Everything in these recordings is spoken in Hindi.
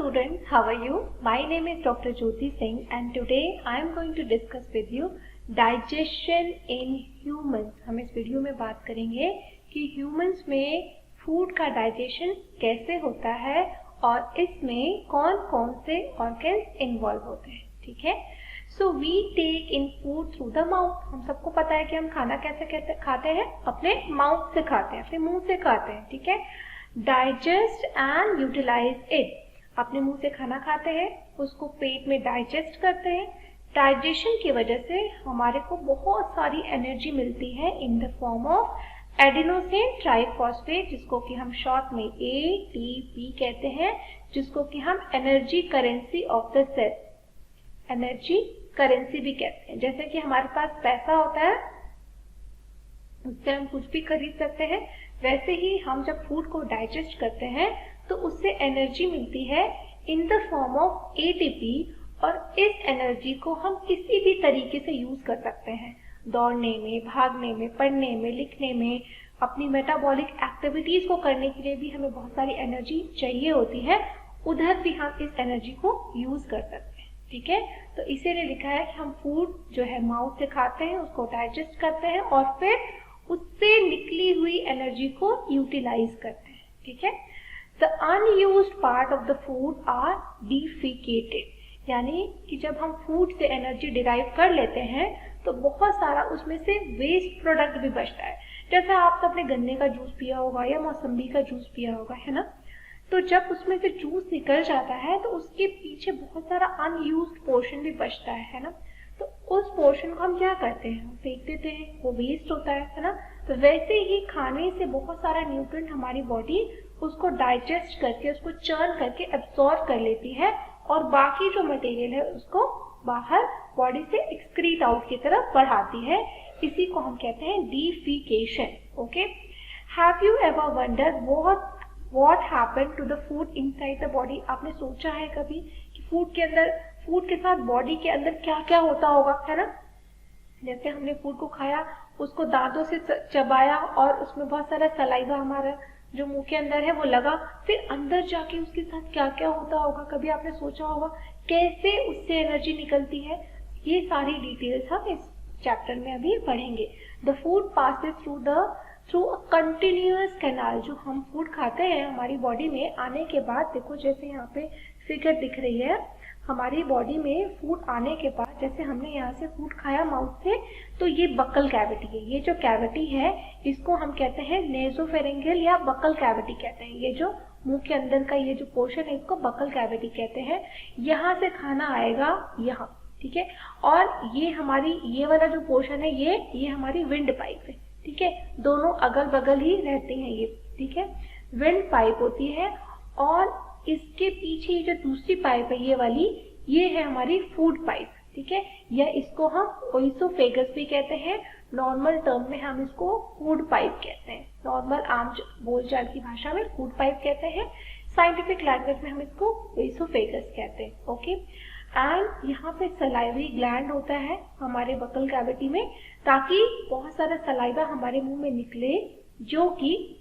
students, how are you? My name is Dr. Jyoti Singh and today I am going to discuss with you digestion in humans. हम इस वीडियो में बात करेंगे कि humans में फूड का डाइजेशन कैसे होता है और इसमें कौन कौन से ऑर्गन्स इन्वॉल्व होते हैं, ठीक है। So we take in food through the mouth. हम सबको पता है कि हम खाना कैसे खाते हैं, अपने माउथ से खाते हैं, अपने मुंह से खाते हैं, ठीक है। डाइजेस्ट एंड यूटिलाइज इट, अपने मुंह से खाना खाते हैं, उसको पेट में डाइजेस्ट करते हैं। डाइजेशन की वजह से हमारे को बहुत सारी एनर्जी मिलती है in the form of adenosine triphosphate, जिसको कि हम शॉर्ट में ATP कहते हैं, जिसको कि हम energy currency of the cell, energy currency भी कहते हैं। जैसे कि हमारे पास पैसा होता है, उससे हम कुछ भी खरीद सकते हैं, वैसे ही हम जब फूड को डाइजेस्ट करते हैं तो उससे एनर्जी मिलती है in the form of ATP, और इस एनर्जी को हम किसी भी तरीके से यूज कर सकते हैं, दौड़ने में, भागने में, पढ़ने में, लिखने में, अपनी मेटाबॉलिक एक्टिविटीज को करने के लिए भी हमें बहुत सारी एनर्जी चाहिए होती है, उधर भी हम इस एनर्जी को यूज कर सकते हैं, ठीक है। तो इसीलिए लिखा है कि हम फूड जो है माउथ से खाते हैं, उसको डाइजेस्ट करते हैं और फिर उससे निकली हुई एनर्जी को यूटिलाइज करते हैं, ठीक है। The unused part of the food are defecated, यानी कि जब हम फूड से एनर्जी डिराइव कर लेते हैं तो बहुत सारा उसमें से वेस्ट प्रोडक्ट भी बचता है। जैसे आप सबने गन्ने का जूस पिया होगा या मौसम्बी का जूस पिया होगा, है ना। तो जब उसमें से जूस निकल जाता है तो उसके पीछे बहुत सारा अनयूज्ड पोर्शन भी बचता है ना। तो उस पोर्शन को हम क्या करते हैं, हम फेंक देते हैं, वो वेस्ट होता है ना। तो वैसे ही खाने से बहुत सारा न्यूट्रिएंट हमारी बॉडी उसको डाइजेस्ट करके, उसको चर्न करके एब्सॉर्ब कर लेती है और बाकी जो मटेरियल है उसको बाहर बॉडी से एक्सक्रीट आउट की तरफ बढ़ाती है। इसी को हम कहते हैं defecation, okay. Have you ever wonder what happened to the food inside the body? आपने सोचा है कभी कि फूड के साथ बॉडी के अंदर क्या क्या होता होगा, है ना। जैसे हमने फूड को खाया, उसको दांतों से चबाया और उसमें बहुत सारा सलाइवा हमारा जो मुंह के अंदर है वो लगा, फिर अंदर जाके उसके साथ क्या क्या होता होगा, कभी आपने सोचा होगा कैसे उससे एनर्जी निकलती है। ये सारी डिटेल्स हम इस चैप्टर में अभी पढ़ेंगे। The food passes through a continuous canal. जो हम फूड खाते हैं हमारी बॉडी में आने के बाद, देखो जैसे यहाँ पे फिगर दिख रही है, हमारी बॉडी में फूड आने के बाद जैसे हमने यहाँ से फूड खाया माउथ से, तो ये बकल कैविटी है। ये जो कैविटी है इसको हम कहते हैं नेसोफेरिंजियल या बकल कैविटी कहते हैं। ये जो मुंह के अंदर का ये जो पोर्शन है इसको बकल कैविटी कहते हैं। यहाँ से खाना आएगा यहाँ, ठीक है। और ये हमारी ये वाला जो पोर्शन है ये हमारी विंड पाइप है, ठीक है। दोनों अगल बगल ही रहते हैं ये, ठीक है। विंड पाइप होती है और इसके पीछे जो दूसरी पाइप है ये वाली, ये है हमारी फूड पाइप, ठीक है। या इसको हम ओइसोफेगस भी कहते हैं। नॉर्मल टर्म में हम इसको फूड पाइप कहते हैं, नॉर्मल आम बोलचाल की भाषा में फूड पाइप कहते हैं। साइंटिफिक लैंग्वेज में हम इसको ओइसोफेगस कहते हैं, ओके। एंड यहाँ पे सलाइवरी ग्लैंड होता है हमारे बकल कैविटी में, ताकि बहुत सारा सलाइवा हमारे मुंह में निकले जो कि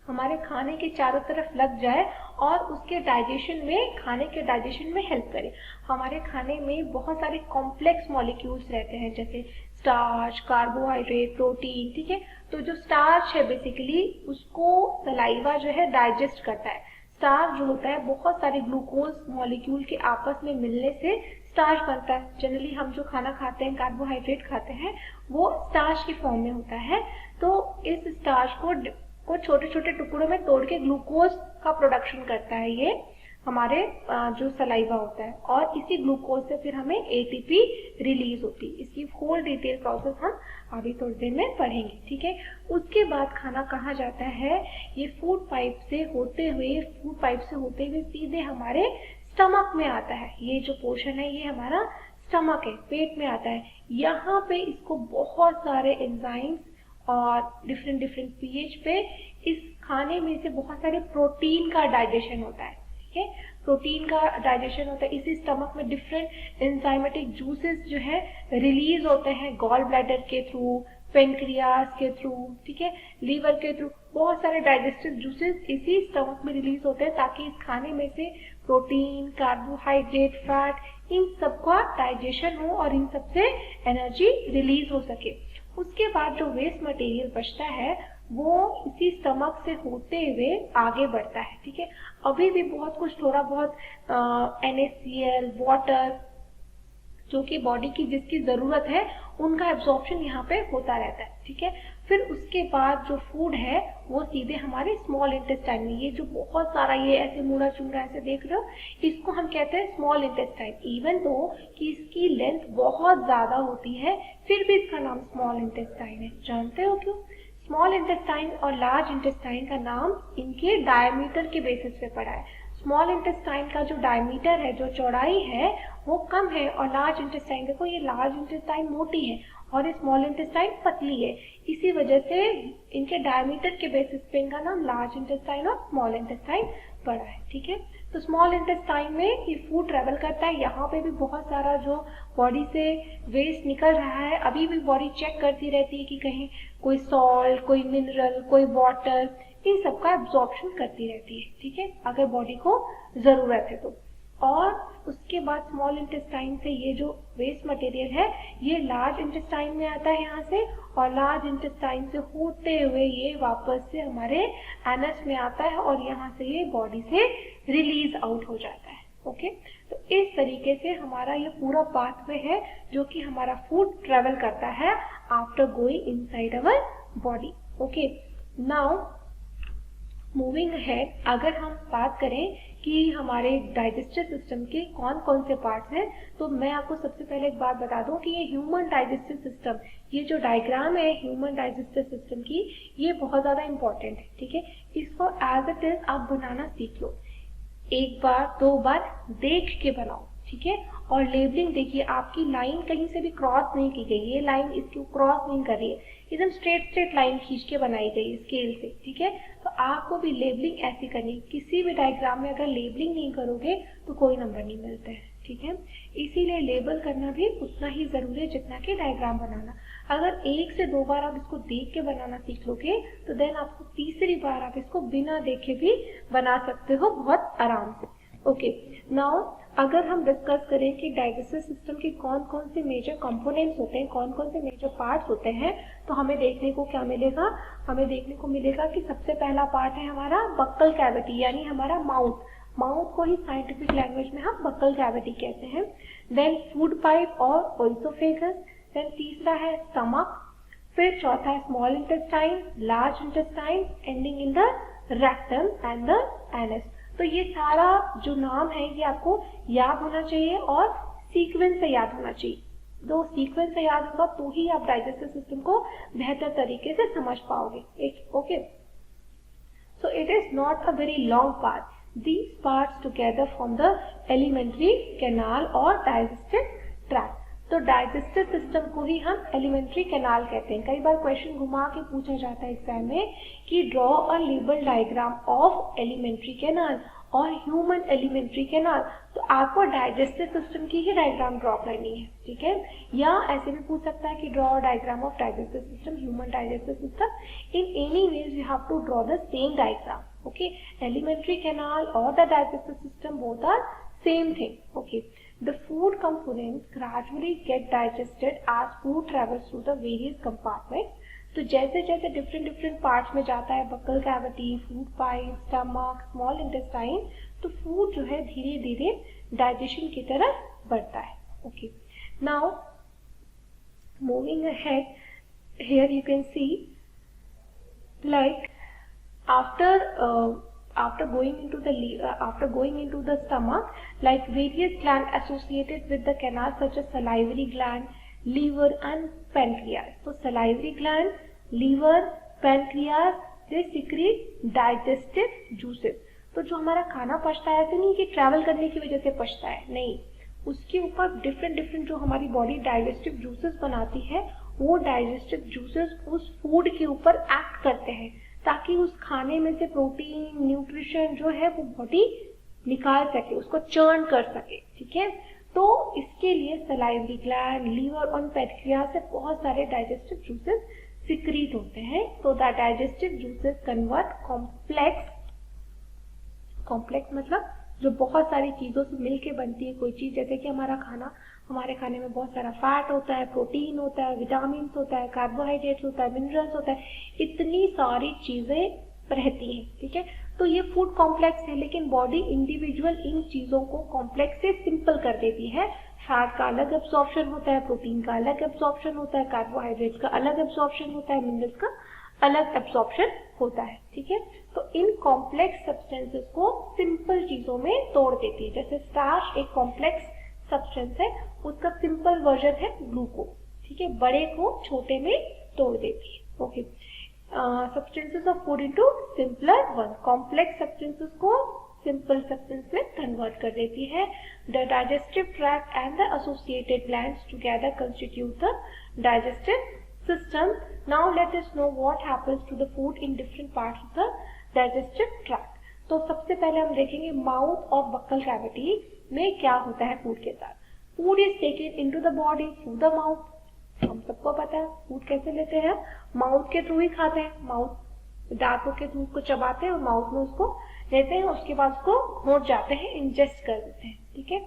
हमारे खाने के चारों तरफ लग जाए और उसके डाइजेशन में, खाने के डाइजेशन में हेल्प करे। हमारे खाने में बहुत सारे कॉम्प्लेक्स मॉलिक्यूल्स रहते हैं, जैसे स्टार्च, कार्बोहाइड्रेट, प्रोटीन, ठीक है। तो जो स्टार्च है बेसिकली उसको सलाइवा जो है डाइजेस्ट करता है। स्टार्च जो होता है बहुत सारे ग्लूकोज मॉलिक्यूल के आपस में मिलने से स्टार्च बनता है। जनरली हम जो खाना खाते हैं, कार्बोहाइड्रेट खाते हैं, वो स्टार्च की फॉर्म में होता है। तो इस स्टार्च को छोटे छोटे टुकड़ों में तोड़ के ग्लूकोज का प्रोडक्शन करता है ये हमारे जो सलाइवा होता है, और इसी ग्लूकोज से फिर हमें ATP रिलीज होती है। इसकी होल डिटेल प्रोसेस हम अभी थोड़ी देर में पढ़ेंगे, ठीक है। उसके बाद खाना कहाँ जाता है, ये फूड पाइप से होते हुए सीधे हमारे स्टमक में आता है। ये जो पोर्शन है ये हमारा स्टमक है, पेट में आता है। यहाँ पे इसको बहुत सारे एंजाइम्स और डिफरेंट pH पे इस खाने में से बहुत सारे प्रोटीन का डाइजेशन होता है, ठीक है। प्रोटीन का डाइजेशन होता है। इसी स्टमक में डिफरेंट एंजाइमेटिक जूसेस जो है रिलीज होते हैं गॉल ब्लैडर के थ्रू, पेनक्रियास के थ्रू, ठीक है, लीवर के थ्रू। बहुत सारे डाइजेस्टिव जूसेस इसी स्टमक में रिलीज होते हैं ताकि इस खाने में से प्रोटीन, कार्बोहाइड्रेट, फैट, इन सबका डाइजेशन हो और इन सबसे एनर्जी रिलीज हो सके। उसके बाद जो वेस्ट मटेरियल बचता है वो इसी स्टमक से होते हुए आगे बढ़ता है। ठीक है, अभी भी बहुत कुछ थोड़ा बहुत NaCl, वाटर, जो कि बॉडी की जिसकी जरूरत है उनका एब्जॉर्प्शन यहाँ पे होता रहता है। ठीक है, फिर उसके बाद जो फूड है वो सीधे हमारे स्मॉल इंटेस्टाइन में, ये जो बहुत सारा ये ऐसे मुड़ा चुंगा ऐसे देख रहे हो, इसको हम कहते हैं स्मॉल इंटेस्टाइन। इवन दो कि इसकी लेंथ बहुत ज्यादा होती है फिर भी इसका नाम स्मॉल इंटेस्टाइन है। जानते हो क्यों? स्मॉल इंटेस्टाइन और लार्ज इंटेस्टाइन का नाम इनके डायमीटर के बेसिस पे पड़ा है। स्मॉल इंटेस्टाइन का जो डायमीटर है, जो चौड़ाई है, वो कम है और लार्ज इंटेस्टाइन, देखो ये लार्ज इंटेस्टाइन मोटी है और ये स्मॉल इंटेस्टाइन पतली है, इसी वजह से इनके डायमीटर के बेसिस पे इनका नाम लार्ज इंटेस्टाइन और स्मॉल इंटेस्टाइन पड़ा है। ठीक है, तो स्मॉल इंटेस्टाइन में ये फूड ट्रेवल करता है। यहाँ पे भी बहुत सारा जो बॉडी से वेस्ट निकल रहा है, अभी भी बॉडी चेक करती रहती है कि कहीं कोई सॉल्ट, कोई मिनरल, कोई वाटर, इन सबका एब्जॉर्प्शन करती रहती है। ठीक है, अगर बॉडी को जरूरत है तो। और उसके बाद स्मॉल इंटेस्टाइन से ये जो वेस्ट मटेरियल है ये लार्ज इंटेस्टाइन में आता है यहाँ से, और लार्ज इंटेस्टाइन से होते हुए ये वापस से हमारे एनस में आता है और यहाँ से ये बॉडी से रिलीज आउट हो जाता है। ओके, तो इस तरीके से हमारा ये पूरा पाथवे है जो कि हमारा फूड ट्रेवल करता है after going inside our body. Okay, now moving ahead, अगर हम बात करें कि हमारे डाइजेस्टिव सिस्टम के कौन कौन से पार्ट्स हैं, तो मैं आपको सबसे पहले एक बात बता दूं कि ये ह्यूमन डाइजेस्टिव सिस्टम, ये जो डायग्राम है ह्यूमन डाइजेस्टिव सिस्टम की, ये बहुत ज्यादा इंपॉर्टेंट है। ठीक है, इसको एज इट इज आप बनाना सीख लो, एक बार दो बार देख के बनाओ। ठीक है, और लेबलिंग देखिए, आपकी लाइन कहीं से भी क्रॉस नहीं की गई, ये लाइन इसको क्रॉस नहीं कर रही है, एकदम स्ट्रेट लाइन खींच के बनाई गई स्केल से। ठीक है, तो आपको भी लेबलिंग ऐसी करनी, किसी भी डायग्राम में अगर लेबलिंग नहीं करोगे तो कोई नंबर नहीं मिलता है। ठीक है, इसीलिए लेबल करना भी उतना ही जरूरी है जितना कि डायग्राम बनाना। अगर एक से दो बार आप इसको देख के बनाना सीख लोगे तो देन आपको तीसरी बार आप इसको बिना देखे भी बना सकते हो बहुत आराम से। ओके, नाउ अगर हम डिस्कस करें कि डाइजेस्टिव सिस्टम के कौन कौन से मेजर कंपोनेंट्स होते हैं, कौन कौन से मेजर पार्ट्स होते हैं, तो हमें देखने को क्या मिलेगा? हमें देखने को मिलेगा कि सबसे पहला पार्ट है हमारा बक्कल कैविटी, यानी हमारा माउथ। माउथ को ही साइंटिफिक लैंग्वेज में हम बक्कल कैविटी कहते हैं। देन फूड पाइप और ओइसोफेगस, देन तीसरा है स्टमक, फिर चौथा है small intestine, large intestine, ending in the rectum and the anus. तो ये सारा जो नाम है ये आपको याद होना चाहिए और सीक्वेंस से याद होना चाहिए। दो सीक्वेंस से याद होगा तो ही आप डाइजेस्टिव सिस्टम को बेहतर तरीके से समझ पाओगे। Okay, so it is not a very long part, these parts together form the alimentary canal और digestive tract। तो डाइजेस्टिव सिस्टम को ही हम एलिमेंट्री कैनाल कहते हैं। कई बार क्वेश्चन घुमा के पूछा जाता है एग्जाम में कि draw a label diagram of alimentary canal और ह्यूमन एलिमेंट्री कैनाल, तो आपको डाइजेस्टिव सिस्टम की ही डायग्राम ड्रॉ करनी है। ठीक है, या ऐसे भी पूछ सकता है कि draw diagram of digestive system, human digestive system. In any ways you have to draw the same diagram. Okay, elementary canal or the digestive system both are same thing. Okay, the food components gradually get digested as food travels through the various compartments. तो जैसे जैसे different parts में जाता है, buccal cavity, food pipe, stomach, small intestine, तो फूड जो है धीरे धीरे डाइजेशन की तरफ बढ़ता है। Okay, now moving ahead, here you can see like after going into the stomach, like various glands associated with the canal such as salivary gland, liver and pancreas. So salivary gland, liver, pancreas, they secrete digestive juices. तो जो हमारा खाना पचता है ऐसे नहीं कि ट्रैवल करने की वजह से पचता है, नहीं, उसके ऊपर डिफरेंट जो हमारी बॉडी डाइजेस्टिव जूसेस बनाती है, वो डाइजेस्टिव जूसेस उस फूड के ऊपर एक्ट करते हैं ताकि उस खाने में से प्रोटीन, न्यूट्रिशन जो है वो बॉडी निकाल सके, उसको चर्न कर सके। ठीक है, तो इसके लिए सलाइवरी ग्लैंड, लीवर और पैनक्रियास से बहुत सारे डाइजेस्टिव जूसेस सिक्रीट होते हैं। तो the digestive juices convert complex मतलब जो बहुत सारी चीज़ों से मिलके बनती है कोई चीज़, जैसे कि हमारा खाना, हमारे खाने में बहुत सारा फैट होता है, प्रोटीन होता है, विटामिन होता है, कार्बोहाइड्रेट्स होता है, मिनरल्स होता है, इतनी सारी चीज़ें रहती हैं, ठीक है। तो ये फूड कॉम्प्लेक्स है, लेकिन बॉडी इंडिविजुअल इन चीज़ों को कॉम्प्लेक्स से सिंपल कर देती है। फैट का अलग एब्जॉर्प्शन होता है, प्रोटीन का अलग एब्जॉर्प्शन होता है, कार्बोहाइड्रेट्स का अलग एब्जॉर्प्शन होता है, मिनरल्स का अलग एब्जॉर्प्शन होता है, ठीक है। तो इन कॉम्प्लेक्स सब्सटेंसेस को सिंपल चीजों में तोड़ देती है। जैसे स्टार्च एक कॉम्प्लेक्स सब्सटेंस है, उसका सिंपल वर्जन है ग्लूकोज, ठीक है, बड़े को छोटे में तोड़ देती है। Okay, substances of food into simpler one, complex substances को सिंपल सब्सटेंस में कन्वर्ट कर देती है। The digestive tract and the associated glands together constitute the digestive system. Now let us know what happens to the food in different parts of the digestive tract. तो सबसे पहले हम देखेंगे माउथ और बक्कल कैविटी में क्या होता है फूड के साथ। Food is taken into the body through the mouth. हम सबको पता है फूड कैसे लेते हैं, माउथ के थ्रू ही खाते हैं, माउथ दांतों के थ्रू उसको चबाते हैं और माउथ में उसको लेते हैं, उसके बाद उसको घोट जाते हैं, इंजेस्ट कर देते हैं, ठीक है।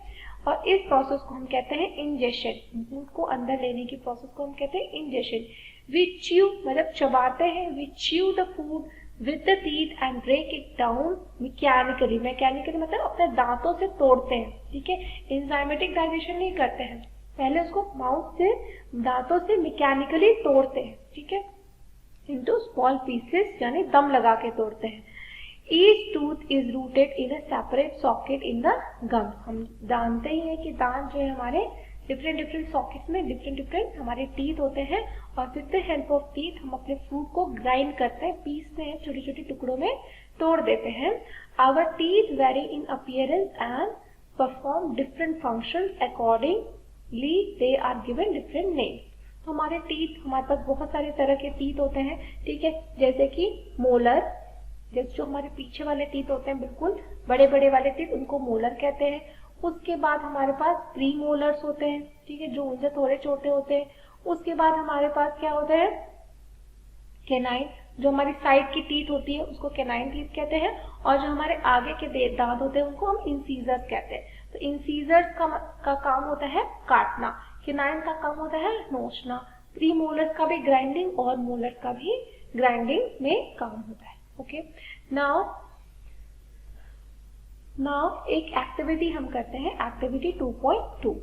और इस प्रोसेस को हम कहते हैं इंजेशन। फूड को अंदर लेने की प्रोसेस को हम कहते हैं इंजेशन। वी च्यू मतलब चबाते हैं, we chew the food with the teeth and break it down mechanically. Mechanically मतलब अपने दांतों से तोड़ते हैं, ठीक है। एंजाइमेटिक डाइजेशन नहीं करते हैं, पहले उसको माउथ से दांतों से मैकेनिकली तोड़ते हैं, ठीक है, इनटू स्मॉल पीसेस, यानी दम लगा के तोड़ते हैं। Each tooth is rooted in a separate socket in the gum. हम जानते ही हैं कि दांत जो है हमारे डिफरेंट सॉकेट्स में डिफरेंट हमारे टीथ होते हैं, और with the help of teeth हम अपने फूड को ग्राइंड करते हैं, पीसते हैं, छोटे छोटे टुकड़ों में तोड़ देते हैं। Our teeth vary in appearance and perform different functions accordingly they are given different names. हमारे टीथ, हमारे पास बहुत सारे तरह के टीथ होते हैं, ठीक है, जैसे कि मोलर, जैसे जो हमारे पीछे वाले टीथ होते हैं बिल्कुल बड़े बड़े वाले टीथ, उनको मोलर कहते हैं। उसके बाद हमारे पास प्री मोलर्स होते हैं, ठीक है, जो उनसे थोड़े छोटे होते हैं। उसके बाद हमारे पास क्या होता है, कैनाइन, जो हमारी साइड की टीथ होती है उसको कैनाइन टीथ कहते हैं, और जो हमारे आगे के दांत होते हैं उनको हम इंसीजर्स कहते हैं। तो इंसीजर्स का काम होता है काटना, कैनाइन का काम होता है नोचना, प्री मोलर्स का भी ग्राइंडिंग और मोलर्स का भी ग्राइंडिंग में काम होता है। ओके, नाउ एक एक्टिविटी हम करते हैं, activity 2.2।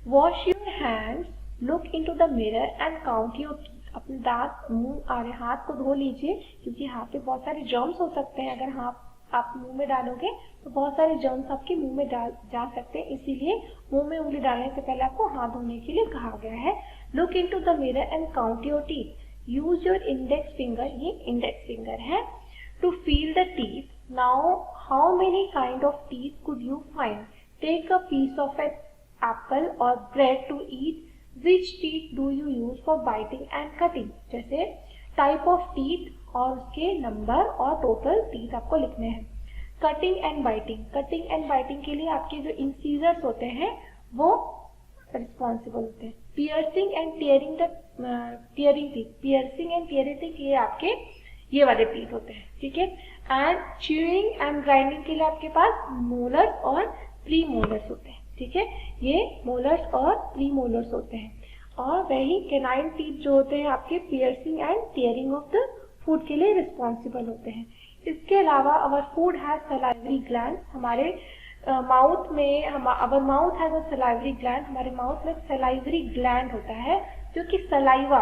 Wash your hands, look into the mirror and count your teeth. अपने दांत, मुंह और हाथ को धो लीजिए, क्योंकि हाथ पे बहुत सारे जर्म्स हो सकते हैं। अगर हाथ आप मुंह में डालोगे तो बहुत सारे जर्म्स आपके मुंह में जा सकते हैं, इसीलिए मुंह में उंगली डालने से पहले आपको हाथ धोने के लिए कहा गया है। Look into the mirror and count your teeth. Use your index finger, ये इंडेक्स फिंगर है, to feel the teeth. Now, how many kind of teeth could you find? Take a piece of an apple or bread to eat. Which teeth do you use for biting and cutting? जैसे type of teeth और उसके नंबर और टोटल टीथ आपको लिखने हैं। Cutting and biting, cutting and biting के लिए आपके जो इंसीजर्स होते हैं वो रिस्पॉन्सिबल होते हैं। Piercing and tearing teeth, piercing and tearing teeth ये आपके ये वाले टीथ होते हैं, ठीक है। एंड च्यूइंग एंड ग्राइंडिंग के लिए आपके पास मोलर्स और प्री मोलर्स होते हैं, ठीक है, ये मोलर्स और प्री मोलर्स होते हैं। और वही कैनाइन टीथ जो होते हैं आपके piercing and tearing of the food के लिए रिस्पॉन्सिबल होते हैं। इसके अलावा our food has salivary gland, हमारे माउथ में our mouth has a salivary gland, हमारे माउथ में सलाइवरी ग्लैंड होता है, जो कि सलाइवा,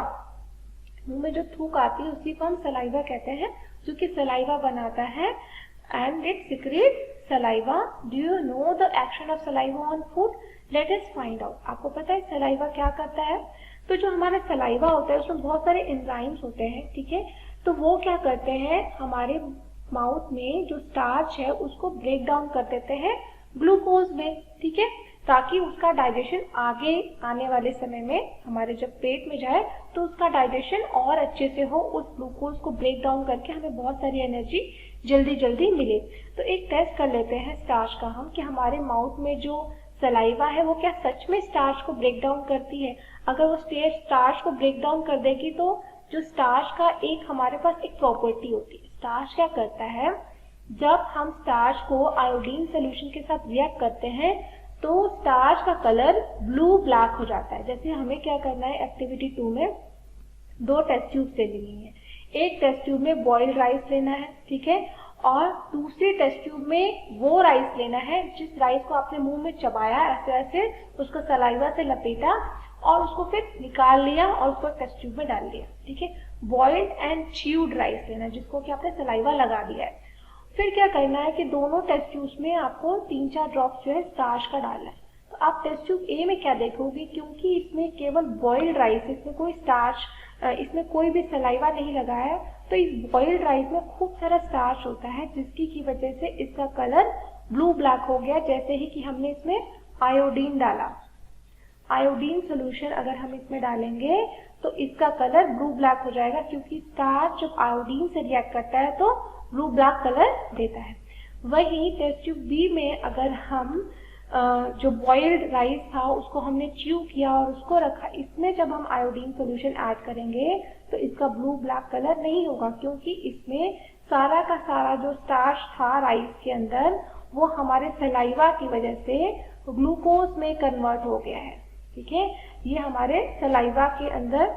मुंह में जो थूक आती है उसी को हम सलाइवा कहते हैं, जो कि सलाइवा बनाता है, and it secrete saliva. Do you know the action of saliva on food? Let us find out. आपको पता है सलाइवा क्या करता है? तो जो हमारा सलाइवा होता है उसमें बहुत सारे एंजाइम्स होते हैं, ठीक है, तो वो क्या करते हैं, हमारे माउथ में जो स्टार्च है उसको ब्रेक डाउन कर देते हैं ग्लूकोज में, ठीक है, ताकि उसका डाइजेशन आगे आने वाले समय में हमारे जब पेट में जाए तो उसका डाइजेशन और अच्छे से हो, उस ग्लूकोज को ब्रेक डाउन करके हमें बहुत सारी एनर्जी जल्दी जल्दी मिले। तो एक टेस्ट कर लेते हैं स्टार्च का हम, कि हमारे माउथ में जो सलाइवा है वो क्या सच में स्टार्च को ब्रेक डाउन करती है। अगर वो स्टार्च को ब्रेक डाउन कर देगी तो जो स्टार्च का एक हमारे पास एक प्रॉपर्टी होती है। स्टार्च क्या करता है, जब हम स्टार्च को आयोडीन सोल्यूशन के साथ रिएक्ट करते हैं तो स्टार्च का कलर ब्लू ब्लैक हो जाता है। जैसे हमें क्या करना है, एक्टिविटी 2 में 2 टेस्ट ट्यूब ले लेनी है। एक टेस्ट ट्यूब में बॉइल्ड राइस लेना है, ठीक है, और दूसरी टेस्ट ट्यूब में वो राइस लेना है जिस राइस को आपने मुंह में चबाया, ऐसे ऐसे उसको सलाइवा से लपेटा और उसको फिर निकाल लिया और उसको टेस्ट ट्यूब में डाल दिया, ठीक है। बॉइल्ड एंड च्यूड राइस लेना है जिसको कि आपने सलाइवा लगा दिया है। फिर क्या करना है कि दोनों टेस्ट ट्यूब्स में आपको 3-4 ड्रॉप्स जो है स्टार्च का डालना है। तो आप टेस्ट ट्यूब ए में क्या देखोगे, क्योंकि इसमें केवल बॉइल्ड राइस, इसमें कोई स्टार्च, इसमें कोई भी सलाइवा नहीं लगा है, तो इस बॉइल्ड राइस में खूब सारा स्टार्च होता है जिसकी की वजह से इसका कलर ब्लू ब्लैक हो गया। जैसे ही कि हमने इसमें आयोडीन डाला, आयोडीन सोल्यूशन अगर हम इसमें डालेंगे तो इसका कलर ब्लू ब्लैक हो जाएगा, क्योंकि स्टार्च जब आयोडीन से रिएक्ट करता है तो ब्लू ब्लैक कलर देता है। वही टेस्ट ट्यूब बी में अगर हम जो बॉइल्ड राइस था उसको हमने च्यू किया और उसको रखा, इसमें जब हम आयोडीन सोल्यूशन ऐड करेंगे तो इसका ब्लू ब्लैक कलर नहीं होगा, क्योंकि इसमें सारा का सारा जो स्टार्च था राइस के अंदर वो हमारे सलाइवा की वजह से ग्लूकोज में कन्वर्ट हो गया है, ठीक है। ये हमारे सलाइवा के अंदर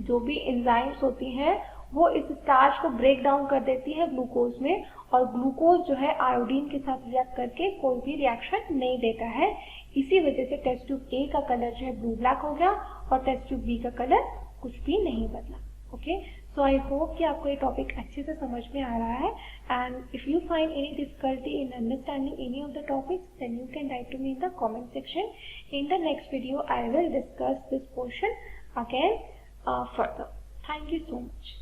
जो भी एंजाइम्स होती हैं वो इस स्टार्च को ब्रेक डाउन कर देती है ग्लूकोज में, और ग्लूकोज जो है आयोडीन के साथ रिएक्ट करके कोई भी रिएक्शन नहीं देता है। इसी वजह से टेस्ट ट्यूब ए का कलर जो है ब्लू ब्लैक हो गया और टेस्ट ट्यूब बी का कलर कुछ भी नहीं बदला। ओके, सो आई होप कि आपको ये टॉपिक अच्छे से समझ में आ रहा है। And if you find any difficulty in understanding any of the topics, then you can write to me in the comment section. In the next video I will discuss this portion again further. Thank you so much.